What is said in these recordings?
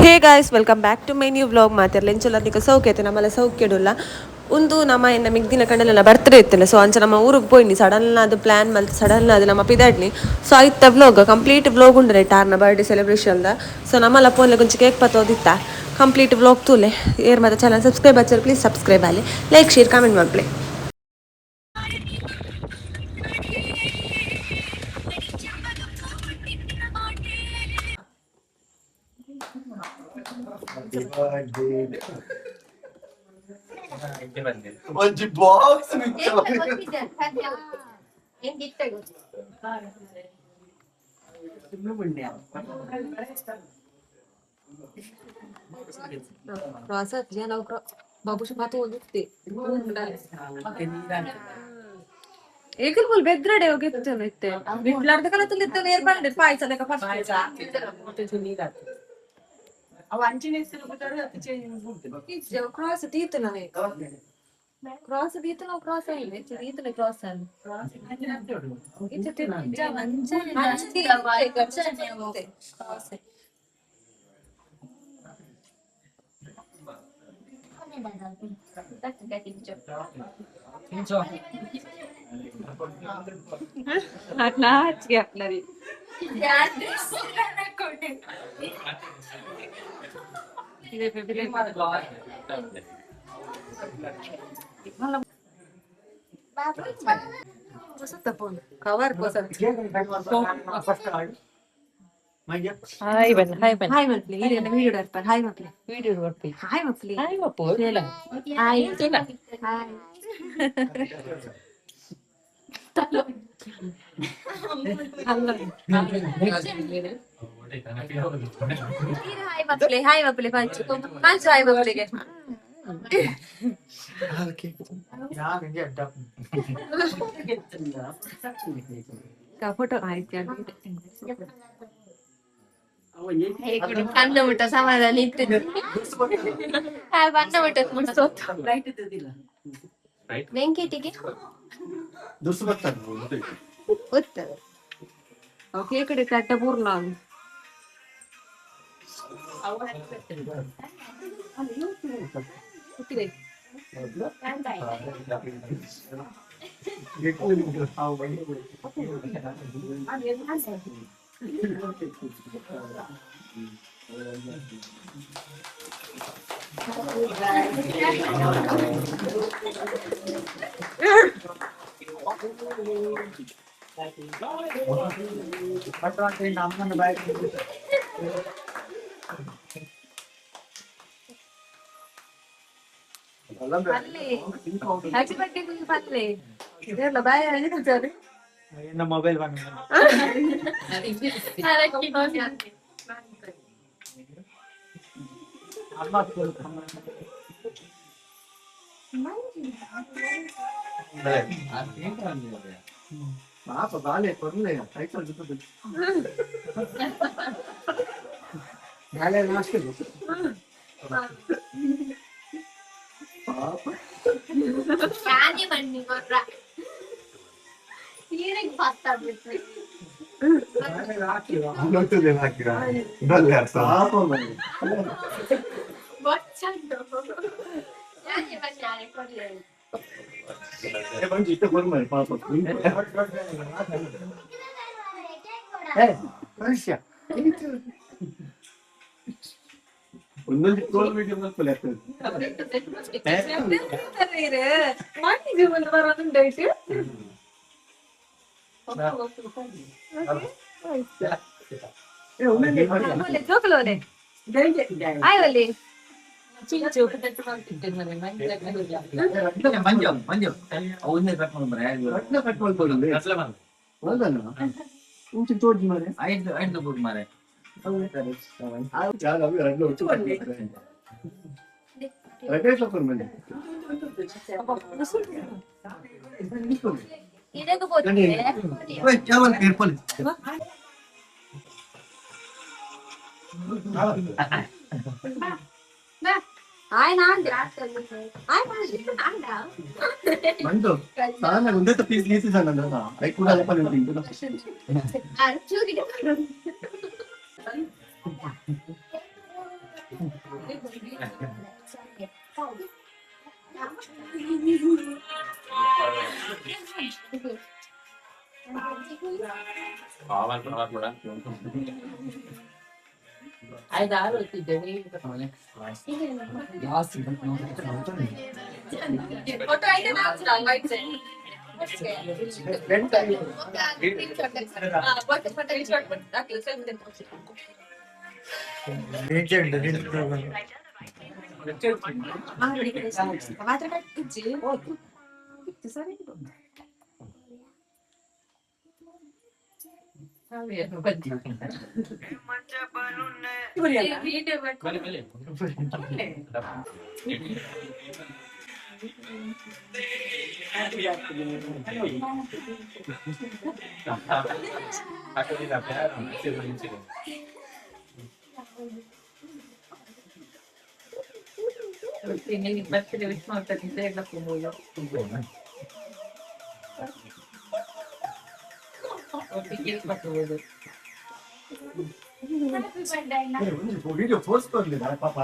Hey guys welcome back to my new vlog ಮಾತಿರಲಿ ಎಂಚಲ್ಲ ನಿಕ ಸೌಖ್ಯ ಐತೆ ನಮ್ಮಲ್ಲ ಸೌಖ್ಯಡುಲ್ಲ ಒಂದು ನಮ್ಮ ಎನ್ನ ಮಿಗ್ದಿನ ಕಂಡಲೆಲ್ಲ ಬರ್ತ್ಡೇ ಇತ್ತಿಲ್ಲ ಸೊ ಅಂಚ ನಮ್ಮ ಊರಿಗೆ ಪೋಯ್ನಿ ಸಡನ್ ಅದು ಪ್ಲ್ಯಾನ್ ಮಲ್ತು ಸಡನ್ ಅದು ನಮ್ಮ ಪಿದಾಡ್ನಿ ಸೊ ಆಯ್ತ ವ್ಲಾಗ್ ಕಂಪ್ಲೀಟ್ ವ್ಲಾಗ್ ಉಂಡು ಟಾರ್ನ ಬರ್ಡೇ ಸೆಲೆಬ್ರೇಷನ್ದ ಸೊ ನಮ್ಮಲ್ಲ ಫೋನ್ಲೆ ಕೊಂಚ ಕೇಕ್ ಪತ್ತೋದಿತ್ತ ಕಂಪ್ಲೀಟ್ ವ್ಲಾಗ್ ತೂಲೆ ಏರ್ ಮತ್ತೆ ಚಾನಲ್ ಸಬ್ಸ್ಕ್ರೈಬ್ ಹಚ್ಚರು ಪ್ಲೀಸ್ ಸಬ್ಸ್ಕ್ರೈಬ್ ಆಗಲಿ ಲೈಕ್ ಶೇರ್ ಕಾಮೆಂಟ್ ಮಾಡ್ಲಿ. ಒಂಜಿ ಬಾಕ್ಸ್ ಬಾಬುಶು ಮಾತು ಹೋಗುತ್ತೆ ಏಕಲ್ ಬೋಲ್ ಬೆದ್ರಡೆ ಹೋಗಿತ್ತೆ ಬಿಡ್ಲಾರ್ದ ಕಲತಲ್ಲಿ ಇತ್ತ ನೇರ್ ಬಂಡೆ ಪಾಯಸ ಲೆಕ್ಕ ಫಸ್ಟ್ ಅವ ಅಂಚಿನ ಕ್ರಾಸ್ ತೀತು ನಾವೇ ಕ್ರಾಸ್ ತೀತು ನಾವು ಕ್ರಾಸ್ ಆಗಿದೆ ತೀತು ಕ್ರಾಸ್ ಅಲ್ಲಿ आपल्याला कवर हाय बन हाय बन हाय म्हटले व्हिडिओ वर हाय म्हटले व्हिडिओ वर हाय म्हटले हाय बापू हाय हाय हाय बापले पांच हाय बापले का फोटो कन्न ಊಟ ಸಮಾಧಾನ ಇತ್ತು ಬಣ್ಣ ಊಟದ ಮುಡ್ಸೋ ವೆಂಕಟಿಗೆ ಗೊತ್ತದ ಓಕೆ ಕಡೆ ತಟ್ಟ ಪೂರ್ಣ ಮೊಬೈಲ್ ಪಾಪ ಬಾಳೆ ಕೊಡ್ಲೆ ಸೈಕಲ್ ಜೊತೆ ಬಾಳೆ ಲಾಸ್ಟ್ ಪಾಪ ಯಾನಿ ಬನ್ನಿ ಕೊಡ್ರ ತೀರಿಗೆ ಫಾಸ್ಟ್ ಆಗ್ಬಿಟ್ರಿ ಬಾಳೆ ಹಾಕಿವಾ ಅನ್ನೋದು ಹಾಕಿರಾ ಬಲ್ಲೆ ಪಾಪ ಬನ್ನಿ ಬಚ್ಚಂಡು ಯಾನಿ ಬನ್ನಿ ಯಾನಿ ಕೊಡ್ಲೆ ए बंजी इतना बोल मत पापा ए रशिया ಒಂದೊಂದು ಕೋಲ್ ವಿಡಿಯೋ ಮಾಡ್ಕೊಳ್ಳಿ ಅರೆ ಮಾನಿಗೆ ಒಂದು ಬರೋದು ಡೇಟ್ ಏ ಒಳ್ಳೆ ಮಾಡಿ ಜೋಕಲೋನೆ ಆಯ್ ಒಳ್ಳೆ ಚಿಂಚು ಮಂಜು ಮಂಜು ಅವನ್ನೇ ಕಟ್ ಮಾಡ್ತಾರೆ ಕಟ್ ಮಾಡ್ಕೊಳ್ಳಿ ಇಂಚು ತೋಡಿ ಮಾರೆ ಐದು ಬೋರ್ಡ್ ಮಾರೆ ಮುಂದೆ ಪೀಸ್ ಗೀಸಿ ಐ ಕೂಡ ವಿಡಿಯೋ ತೋರಿಸ್ಕೊಂಡ್ಲಿ ಪಾಪ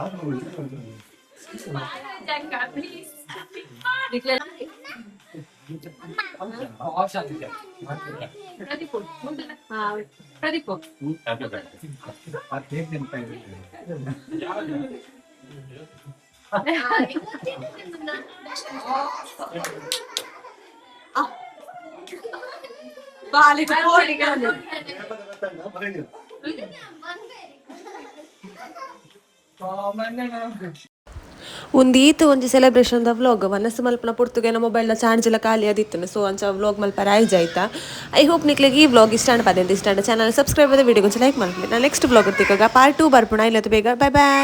ಒಂದೀತು ಒಂಜಿ ಸೆಲೆಬ್ರೇಷನ್ ದ ವ್ಲಾಗ್ ಮನಸ್ಸು ಮಲ್ಪನ ಪುರ್ತುಗೆ ಮೊಬೈಲ್ ಚಾರ್ಜ್ ಎಲ್ಲ ಖಾಲಿ ಆದಿತ್ತು ಸೊ ಅಂಚ ವ್ಲಾಗ್ ಮಲ್ಪ ರೈಜ್ ಆಯ್ತಾ. ಐ ಹೋಪ್ ನಿಕ್ಲೆಗೆ ಈ ವ್ಲಾಗ್ ಇಷ್ಟ ಅನ್ಪದೆ ಇಷ್ಟ ಚಾನಲ್ ಸಬ್ಸ್ಕ್ರೈಬ್ ಆದ ವಿಡಿಯೋ ಲೈಕ್ ಮಾಡ್ತೀನಿ. ನಾನು ನೆಕ್ಸ್ಟ್ ವ್ಲಾಗ್ ಇರ್ತಿಕಾಗ ಪಾರ್ಟ್ 2 ಬರ್ಪುಣ ಇಲ್ಲದ ಬೇಗ. ಬೈ ಬಾಯ್.